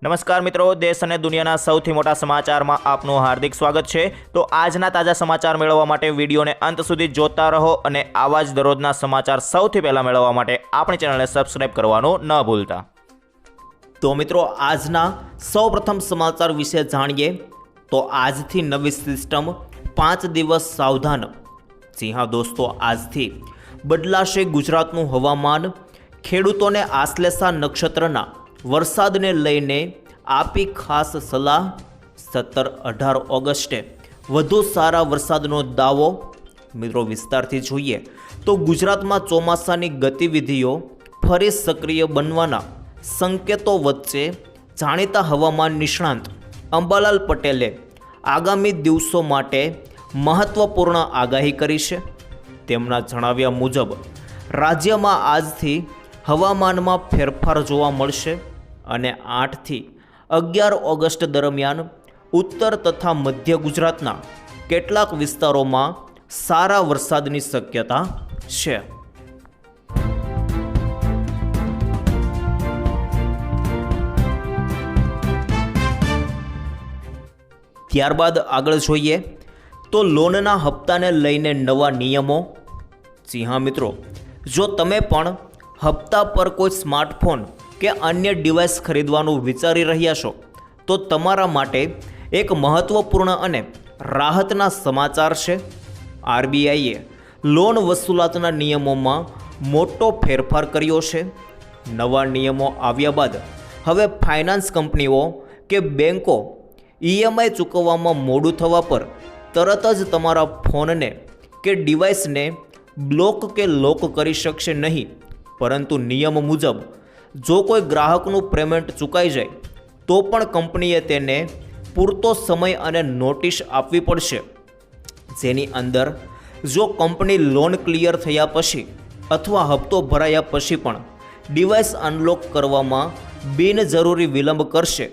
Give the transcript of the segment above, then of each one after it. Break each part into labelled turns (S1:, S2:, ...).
S1: નમસ્કાર મિત્રો, દેશ અને દુનિયાના સૌથી મોટા સમાચારમાં આપનું હાર્દિક સ્વાગત છે। તો આજના તાજા સમાચાર મેળવવા માટે વિડીયોને અંત સુધી જોતા રહો અને આવા જ દરરોજના સમાચાર સૌથી પહેલા મેળવવા માટે આપણી ચેનલને સબસ્ક્રાઇબ કરવાનું ન ભૂલતા। તો મિત્રો, આજના સૌપ્રથમ સમાચાર વિશે જાણીએ તો આજથી નવી સિસ્ટમ 5 દિવસ સાવધાન। જી હા દોસ્તો, આજથી બદલાશે ગુજરાતનું હવામાન। ખેડૂતોને આશ્લેષા નક્ષત્રના વરસાદને લઈને આપી ખાસ સલાહ। 17-18 ઓગસ્ટે વધુ સારા વરસાદનો દાવો। મિત્રો, વિસ્તારથી જોઈએ તો ગુજરાતમાં ચોમાસાની ગતિવિધિઓ ફરી સક્રિય બનવાના સંકેતો વચ્ચે જાણીતા હવામાન નિષ્ણાંત અંબાલાલ પટેલે આગામી દિવસો માટે મહત્વપૂર્ણ આગાહી કરી છે। તેમના જણાવ્યા મુજબ રાજ્યમાં આજથી હવામાનમાં ફેરફાર જોવા મળશે અને 8 થી 11 ઓગસ્ટ દરમિયાન ઉત્તર તથા મધ્ય ગુજરાતના કેટલાક વિસ્તારોમાં સારા વરસાદની શક્યતા છે। ત્યારબાદ આગળ જોઈએ તો લોનના હપ્તાને લઈને નવા નિયમો। જી હા મિત્રો, જો તમે પણ હપ્તા પર કોઈ સ્માર્ટફોન કે અન્ય ડિવાઇસ ખરીદવાનું વિચારી રહ્યા છો તો તમારા માટે એક મહત્વપૂર્ણ અને રાહતના સમાચાર છે। આરબીઆઈએ લોન વસૂલાતના નિયમોમાં મોટો ફેરફાર કર્યો છે। નવા નિયમો આવ્યા બાદ હવે ફાઇનાન્સ કંપનીઓ કે બેન્કો ઈએમઆઈ ચૂકવવામાં મોડું થવા પર તરત જ તમારા ફોનને કે ડિવાઇસને બ્લોક કે લોક કરી શકશે નહીં, પરંતુ નિયમ મુજબ જો કોઈ ગ્રાહકનું પેમેન્ટ ચૂકાઈ જાય તો પણ કંપનીએ તેને પૂરતો સમય અને નોટિસ આપવી પડશે, જેની અંદર જો કંપની લોન ક્લિયર થયા પછી અથવા હપ્તો ભરાયા પછી પણ ડિવાઇસ અનલોક કરવામાં બિનજરૂરી વિલંબ કરશે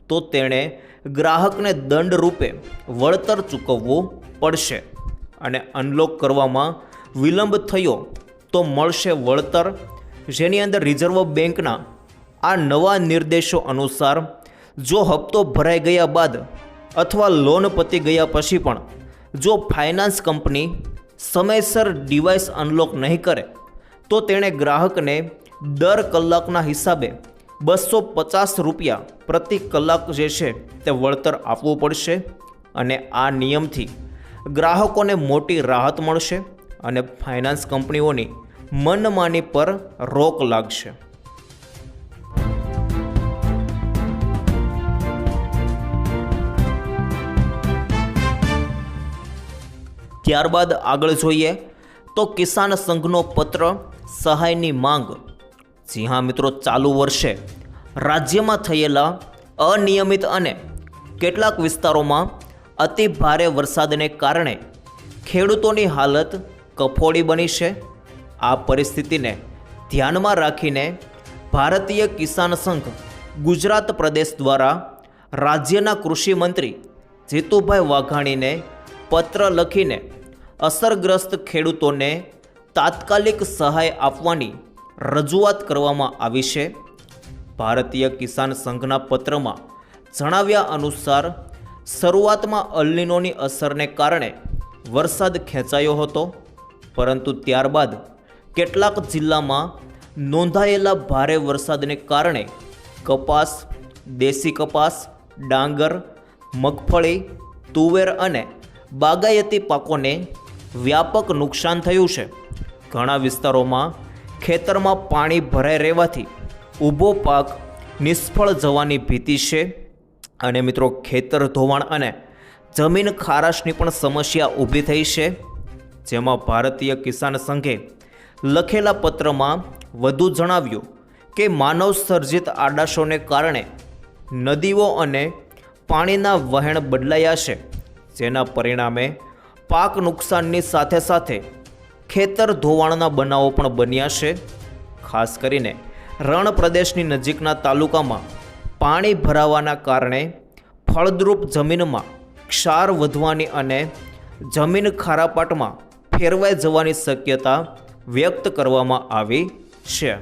S1: તો તેણે ગ્રાહકને દંડ રૂપે વળતર ચૂકવવું પડશે અને અનલોક કરવામાં વિલંબ થયો તો મળશે વળતર, જેની અંદર રિઝર્વ બેંકના આ નવા નિર્દેશો અનુસાર જો હપ્તો ભરાઈ ગયા બાદ અથવા લોન પતી ગયા પછી પણ જો ફાઇનાન્સ કંપની સમયસર ડિવાઇસ અનલોક નહીં કરે તો તેણે ગ્રાહકને દર કલાકના હિસાબે 250 રૂપિયા પ્રતિ કલાક જે છે તે વળતર આપવું પડશે અને આ નિયમથી ગ્રાહકોને મોટી રાહત મળશે અને ફાઇનાન્સ કંપનીઓની મનમાની પર રોક લાગશે। ત્યારબાદ આગળ જોઈએ તો કિસાન સંઘનો પત્ર સહાયની માંગ। જી હા મિત્રો, ચાલુ વર્ષે રાજ્યમાં થયેલા અનિયમિત અને કેટલાક વિસ્તારોમાં અતિ ભારે વરસાદને કારણે ખેડૂતોની હાલત કફોડી બની છે। આ પરિસ્થિતિને ધ્યાનમાં રાખીને ભારતીય કિસાન સંઘ ગુજરાત પ્રદેશ દ્વારા રાજ્યના કૃષિ મંત્રી જીતુભાઈ વાઘાણીને પત્ર લખીને અસરગ્રસ્ત ખેડૂતોને તાત્કાલિક સહાય આપવાની રજૂઆત કરવામાં આવી છે। ભારતીય કિસાન સંઘના પત્રમાં જણાવ્યા અનુસાર શરૂઆતમાં અલ્નીનોની અસરને કારણે વરસાદ ખેંચાયો હતો, પરંતુ ત્યારબાદ કેટલાક જિલ્લામાં નોંધાયેલા ભારે વરસાદને કારણે કપાસ, દેશી કપાસ, ડાંગર, મગફળી, તુવેર અને બાગાયતી પાકોને વ્યાપક નુકસાન થયું છે। ઘણા વિસ્તારોમાં ખેતરમાં પાણી ભરાઈ રહેવાથી ઊભો પાક નિષ્ફળ જવાની ભીતિ છે અને મિત્રો, ખેતર ધોવાણ અને જમીન ખારાશની પણ સમસ્યા ઊભી થઈ છે। જેમાં ભારતીય કિસાન સંઘે લખેલા પત્રમાં વધુ જણાવ્યું કે માનવ સર્જિત આડાશોને કારણે નદીઓ અને પાણીના વહેણ બદલાયા છે, જેના પરિણામે પાક નુકસાનની સાથે સાથે ખેતર ધોવાણના બનાવો પણ બન્યા છે। ખાસ કરીને રણ પ્રદેશની નજીકના તાલુકામાં પાણી ભરાવાના કારણે ફળદ્રુપ જમીનમાં ક્ષાર વધવાની અને જમીન ખારાપાટમાં ફેરવાઈ જવાની શક્યતા વ્યક્ત કરવામાં આવી છે।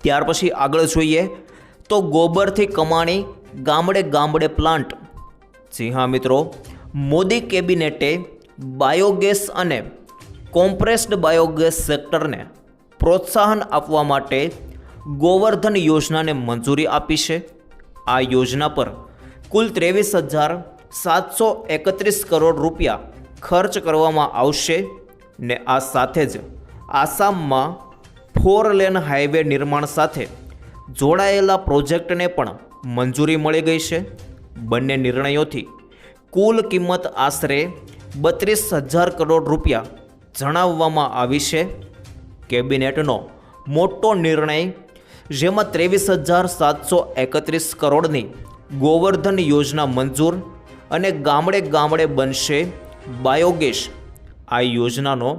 S1: ત્યાર પછી આગળ જોઈએ તો ગોબરથી કમાણી ગામડે ગામડે પ્લાન્ટ. જી હા મિત્રો, મોદી કેબિનેટે બાયોગેસ અને કોમ્પ્રેસ્ડ બાયોગેસ સેક્ટરને પ્રોત્સાહન આપવા માટે ગોવર્ધન યોજનાને મંજૂરી આપી છે. આ યોજના પર કુલ 23,731 કરોડ રૂપિયા ખર્ચ કરવામાં આવશે ને આ સાથે જ આસામમાં 4 લેન હાઈવે નિર્માણ સાથે જોડાયેલા પ્રોજેક્ટને પણ મંજૂરી મળી ગઈ છે. બંને નિર્ણયોથી કુલ કિંમત આશરે 32,000 કરોડ રૂપિયા જણાવવામાં આવી છે. કેબિનેટનો મોટો નિર્ણય, જેમાં 23,731 કરોડની ગોવર્ધન યોજના મંજૂર અને ગામડે ગામડે બનશે બાયોગેસ. આ યોજનાનો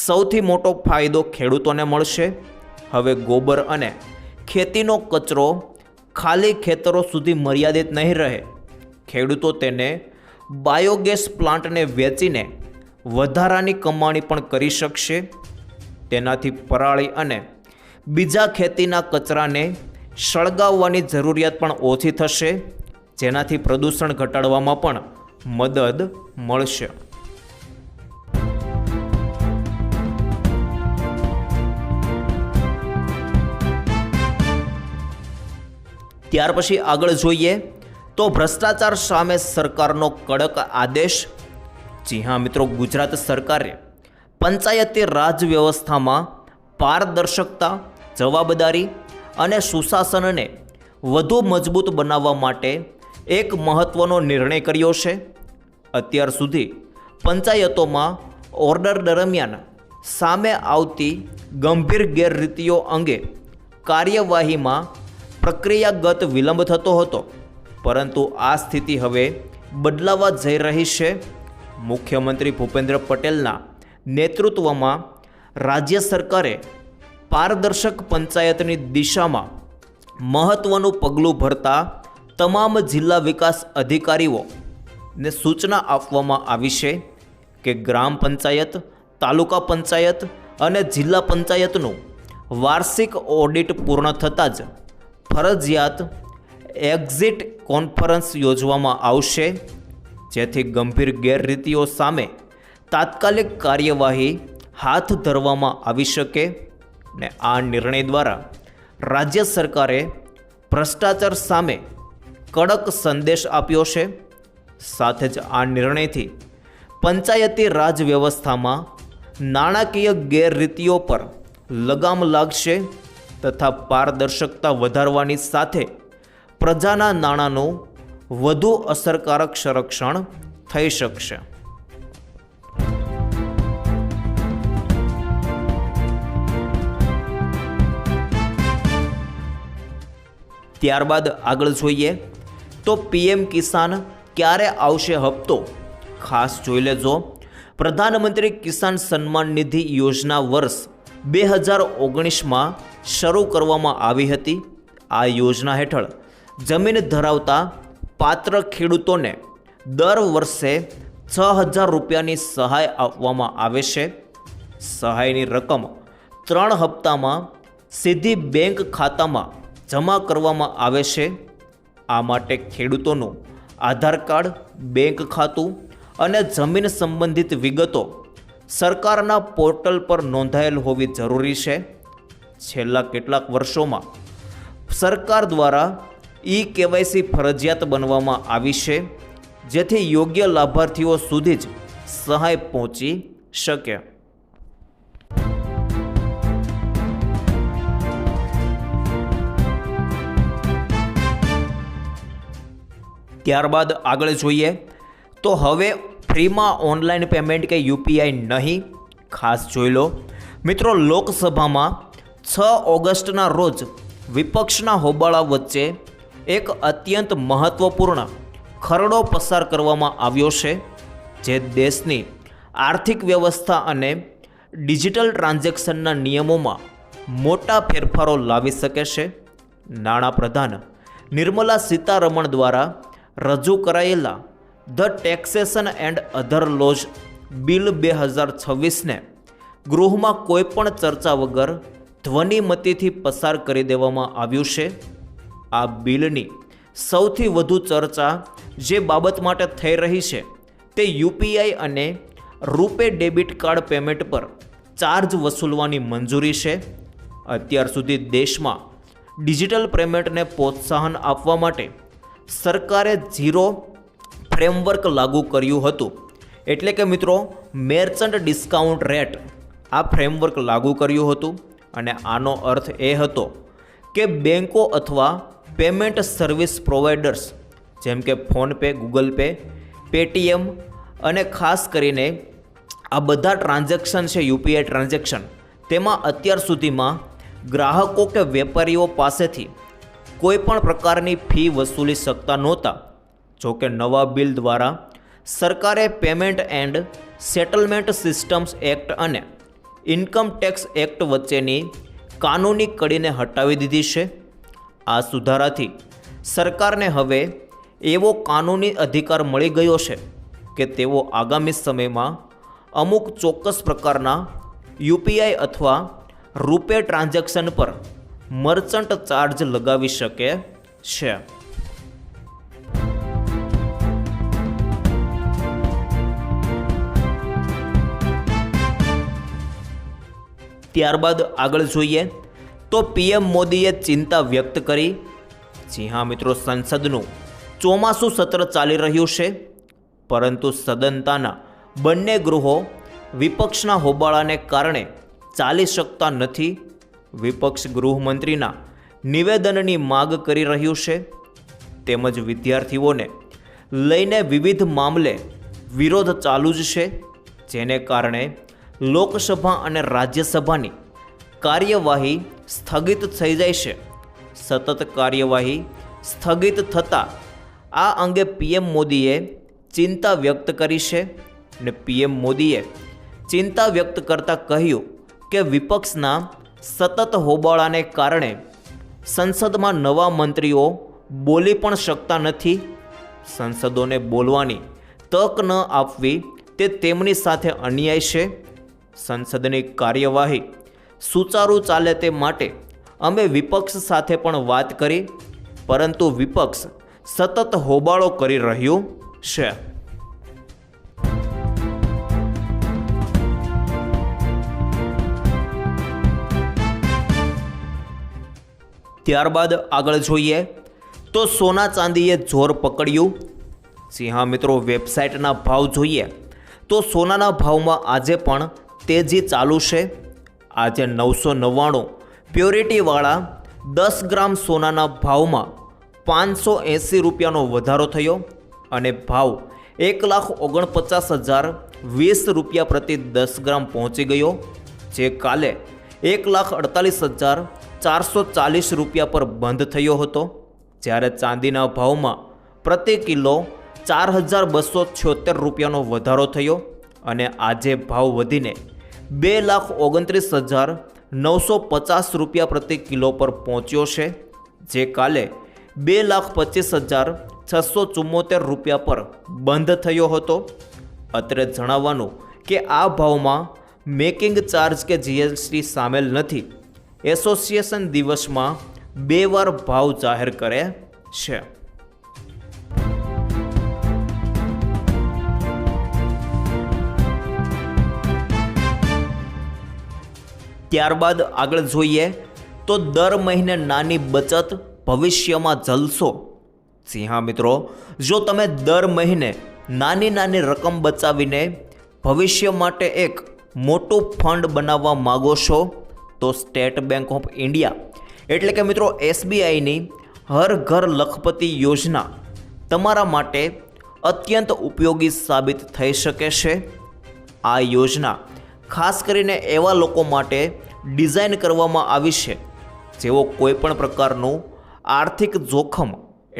S1: સૌથી મોટો ફાયદો ખેડૂતોને મળશે. હવે ગોબર અને ખેતીનો કચરો ખાલી ખેતરો સુધી મર્યાદિત નહીં રહે. ખેડૂતો તેને બાયોગેસ પ્લાન્ટને વેચીને વધારાની કમાણી પણ કરી શકશે. તેનાથી પરાળી અને બીજા ખેતીના કચરાને સળગાવવાની જરૂરિયાત પણ ઓછી થશે, જેનાથી પ્રદૂષણ ઘટાડવામાં પણ મદદ મળશે. ત્યાર પછી આગળ જોઈએ તો ભ્રષ્ટાચાર સામે સરકારનો કડક આદેશ. જી હા મિત્રો, ગુજરાત સરકારે પંચાયતી રાજ વ્યવસ્થામાં પારદર્શકતા, જવાબદારી અને સુશાસનને વધુ મજબૂત બનાવવા માટે એક મહત્ત્વનો નિર્ણય કર્યો છે. અત્યાર સુધી પંચાયતોમાં ઓર્ડર દરમિયાન સામે આવતી ગંભીર ગેરરીતિઓ અંગે કાર્યવાહીમાં પ્રક્રિયાગત વિલંબ થતો હતો, પરંતુ આ સ્થિતિ હવે બદલાવા જઈ રહી છે. મુખ્યમંત્રી ભૂપેન્દ્ર પટેલના નેતૃત્વમાં રાજ્ય સરકારે પારદર્શક પંચાયતની દિશામાં મહત્ત્વનું પગલું ભરતા તમામ જિલ્લા વિકાસ અધિકારીઓને સૂચના આપવામાં આવી છે કે ગ્રામ પંચાયત, તાલુકા પંચાયત અને જિલ્લા પંચાયતનું વાર્ષિક ઓડિટ પૂર્ણ થતાં જ ફરજિયાત એક્ઝિટ કોન્ફરન્સ યોજવામાં આવશે, જેથી ગંભીર ગેરરીતિઓ સામે તાત્કાલિક કાર્યવાહી હાથ ધરવામાં આવી શકે. ને આ નિર્ણય દ્વારા રાજ્ય સરકારે ભ્રષ્ટાચાર સામે કડક સંદેશ આપ્યો છે. સાથે જ આ નિર્ણયથી પંચાયતી રાજ વ્યવસ્થામાં નાણાકીય ગેરરીતિઓ પર લગામ લાગશે તથા પારદર્શકતા વધારવાની સાથે પ્રજાના નાણાંનું વધુ અસરકારક સંરક્ષણ થઈ શકશે. ત્યારબાદ આગળ જોઈએ તો પીએમ કિસાન ક્યારે આવશે હપ્તો? ખાસ જોઈ લેજો. પ્રધાનમંત્રી કિસાન સન્માન નિધિ યોજના વર્ષ 2019માં શરૂ કરવામાં આવી હતી. આ યોજના હેઠળ જમીન ધરાવતા પાત્ર ખેડૂતોને દર વર્ષે 6,000 રૂપિયાની સહાય આપવામાં આવે છે. સહાયની રકમ 3 હપ્તામાં સીધી બેંક ખાતામાં જમા કરવામાં આવે છે. આ માટે ખેડૂતોનું આધાર કાર્ડ, બેંક ખાતું અને જમીન સંબંધિત વિગતો સરકારના પોર્ટલ પર નોંધાયેલ હોવી જરૂરી છે. છેલ્લા કેટલાક વર્ષોમાં સરકાર દ્વારા KYC ફરજિયાત બનવામાં આવી છે, જેથી યોગ્ય લાભાર્થીઓ સુધી જ સહાય પહોંચી શકે. ત્યારબાદ આગળ જોઈએ તો હવે ફ્રીમાં ઓનલાઈન પેમેન્ટ કે UPI નહીં. ખાસ જોઈ લો મિત્રો, લોકસભામાં 6 ઓગસ્ટના રોજ વિપક્ષના હોબાળા વચ્ચે એક અત્યંત મહત્વપૂર્ણ ખરડો પસાર કરવામાં આવ્યો છે, જે દેશની આર્થિક વ્યવસ્થા અને ડિજિટલ ટ્રાન્ઝેક્શનના નિયમોમાં મોટા ફેરફારો લાવી શકે છે. નાણાપ્રધાન નિર્મલા સીતારમણ દ્વારા રજૂ કરાયેલા the taxation and other laws bill 2026ને ગૃહમાં કોઈપણ ચર્ચા વગર ધ્વનિમતીથી પસાર કરી દેવામાં આવ્યું છે. આ બિલની સૌથી વધુ ચર્ચા જે બાબત માટે થઈ રહી છે તે યુપીઆઈ અને રૂપે ડેબિટ કાર્ડ પેમેન્ટ પર ચાર્જ વસૂલવાની મંજૂરી છે. અત્યાર સુધી દેશમાં ડિજિટલ પેમેન્ટને પ્રોત્સાહન આપવા માટે સરકારે ઝીરો ફ્રેમવર્ક લાગુ કર્યું હતું. એટલે કે મિત્રો મર્ચન્ટ ડિસ્કાઉન્ટ રેટ આ ફ્રેમવર્ક લાગુ કર્યું હતું. અને આનો અર્થ એ હતો કે બેન્કો અથવા પેમેન્ટ સર્વિસ પ્રોવાઈડર્સ જેમ કે ફોનપે, ગૂગલ પે, પેટીએમ અને ખાસ કરીને આ બધા ટ્રાન્ઝેક્શન છે યુપીઆઈ ટ્રાન્ઝેક્શન, તેમાં અત્યાર સુધીમાં ગ્રાહકો કે વેપારીઓ પાસેથી કોઈ પણ પ્રકારની ફી વસૂલી શકતા નહોતા. જોકે નવા બિલ દ્વારા સરકારે payment and settlement systems act અને ઇન્કમ ટેક્સ એક્ટ વચ્ચેની કાનૂની કડીને હટાવી દીધી છે. આ સુધારાથી સરકારને હવે એવો કાનૂની અધિકાર મળી ગયો છે કે તેઓ આગામી સમયમાં અમુક ચોક્કસ પ્રકારના યુપીઆઈ અથવા રૂપે ટ્રાન્ઝેક્શન પર મર્ચન્ટ ચાર્જ લગાવી શકે છે. ત્યારબાદ આગળ જોઈએ તો પીએમ મોદીએ ચિંતા વ્યક્ત કરી. જી હા મિત્રો, સંસદનું ચોમાસું સત્ર ચાલી રહ્યું છે, પરંતુ સદનતાના બંને ગૃહો વિપક્ષના હોબાળાને કારણે ચાલી શકતા નથી. વિપક્ષ ગૃહમંત્રીના નિવેદનની માગ કરી રહ્યું છે, તેમજ વિદ્યાર્થીઓને લઈને વિવિધ મામલે વિરોધ ચાલુ જ છે, જેને કારણે લોકસભા અને રાજ્યસભાની કાર્યવાહી સ્થગિત થઈ જાય છે. સતત કાર્યવાહી સ્થગિત થતાં આ અંગે પીએમ મોદીએ ચિંતા વ્યક્ત કરી છે. અને પીએમ મોદીએ ચિંતા વ્યક્ત કરતાં કહ્યું કે વિપક્ષના સતત હોબાળાને કારણે સંસદમાં નવા મંત્રીઓ બોલી પણ શકતા નથી. સંસદોને બોલવાની તક ન આપવી તે તેમની સાથે અન્યાય છે. સંસદની કાર્યવાહી સુચારું ચાલે તે માટે અમે વિપક્ષ સાથે પણ વાત કરી, પરંતુ વિપક્ષ સતત હોબાળો કરી રહ્યું છે. ત્યારબાદ આગળ જોઈએ તો સોના ચાંદીએ જોર પકડ્યું. જી હા મિત્રો, વેબસાઇટના ભાવ જોઈએ તો સોનાના ભાવમાં આજે પણ તેજી ચાલુ છે. આજે 999 પ્યોરિટીવાળા 10 ગ્રામ સોનાના ભાવમાં 580 રૂપિયાનો વધારો થયો અને ભાવ 1,49,020 રૂપિયા પ્રતિ 10 ગ્રામ પહોંચી ગયો, જે કાલે 1,48,440 રૂપિયા પર બંધ થયો હતો. જ્યારે ચાંદીના ભાવમાં પ્રતિ કિલો 4,276 રૂપિયાનો વધારો થયો અને આજે ભાવ વધીને 2,29,950 રૂપિયા પ્રતિ કિલો પર પહોંચ્યો છે, જે કાલે 2,25,674 રૂપિયા પર બંધ થયો હતો. અત્રે જણાવવાનું કે આ ભાવમાં મેકિંગ ચાર્જ કે જીએસટી સામેલ નથી. એસોસિએશન દિવસમાં 2 વાર ભાવ જાહેર કરે છે. ત્યારબાદ આગળ જોઈએ તો દર મહિને નાની બચત ભવિષ્યમાં જલસો. જી હા મિત્રો, જો તમે દર મહિને નાની નાની રકમ બચાવીને ભવિષ્ય માટે એક મોટું ફંડ બનાવવા માગો છો તો સ્ટેટ બેંક ઓફ ઇન્ડિયા એટલે કે મિત્રો એસબીઆઈની હર ઘર લખપતિ યોજના તમારા માટે અત્યંત ઉપયોગી સાબિત થઈ શકે છે. આ યોજના ખાસ કરીને એવા લોકો માટે ડિઝાઇન કરવામાં આવી છે જેઓ કોઈ પણ પ્રકારનું આર્થિક જોખમ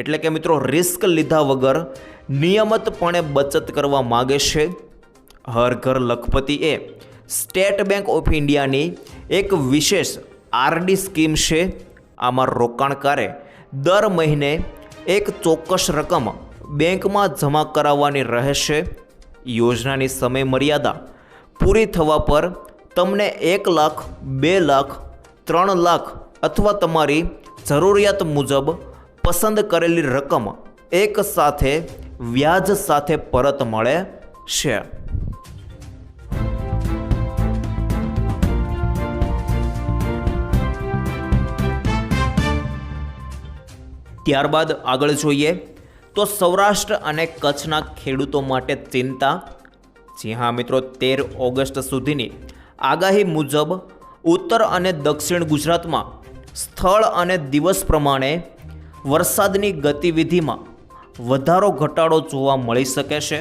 S1: એટલે કે મિત્રો રિસ્ક લીધા વગર નિયમિતપણે બચત કરવા માગે છે. હર ઘર લખપતિ એ સ્ટેટ બેંક ઓફ ઇન્ડિયાની એક વિશેષ આરડી સ્કીમ છે. આમાં રોકાણકારે દર મહિને એક ચોક્કસ રકમ બેંકમાં જમા કરાવવાની રહેશે. યોજનાની સમય મર્યાદા પૂરી થવા પર તમને 1 લાખ, 2 લાખ, 3 લાખ અથવા તમારી જરૂરિયાત મુજબ પસંદ કરેલી રકમ એક સાથે વ્યાજ સાથે પરત મળે છે. ત્યારબાદ આગળ જોઈએ તો સૌરાષ્ટ્ર અને કચ્છના ખેડૂતો માટે ચિંતા. જી હા મિત્રો, 13 ઓગસ્ટ સુધીની આગાહી મુજબ ઉત્તર અને દક્ષિણ ગુજરાતમાં સ્થળ અને દિવસ પ્રમાણે વરસાદની ગતિવિધિમાં વધારો ઘટાડો જોવા મળી શકે છે.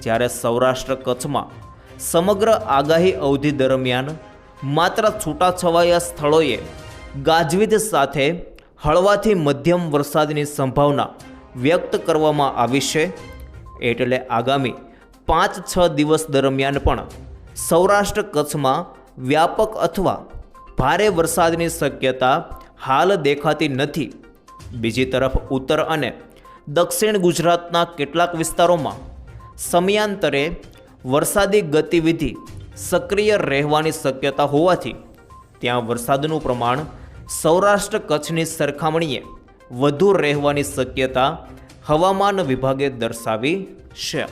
S1: જ્યારે સૌરાષ્ટ્ર કચ્છમાં સમગ્ર આગાહી અવધિ દરમિયાન માત્ર છૂટાછવાયા સ્થળોએ ગાજવીજ સાથે હળવાથી મધ્યમ વરસાદની સંભાવના વ્યક્ત કરવામાં આવી છે. એટલે આગામી 5-6 દિવસ દરમિયાન પણ સૌરાષ્ટ્ર કચ્છમાં વ્યાપક અથવા ભારે વરસાદની શક્યતા હાલ દેખાતી નથી. બીજી તરફ ઉત્તર અને દક્ષિણ ગુજરાતના કેટલાક વિસ્તારોમાં સમયાંતરે વરસાદી ગતિવિધિ સક્રિય રહેવાની શક્યતા હોવાથી ત્યાં વરસાદનું પ્રમાણ સૌરાષ્ટ્ર કચ્છની સરખામણીએ વધુ રહેવાની શક્યતા હવામાન વિભાગે દર્શાવી છે.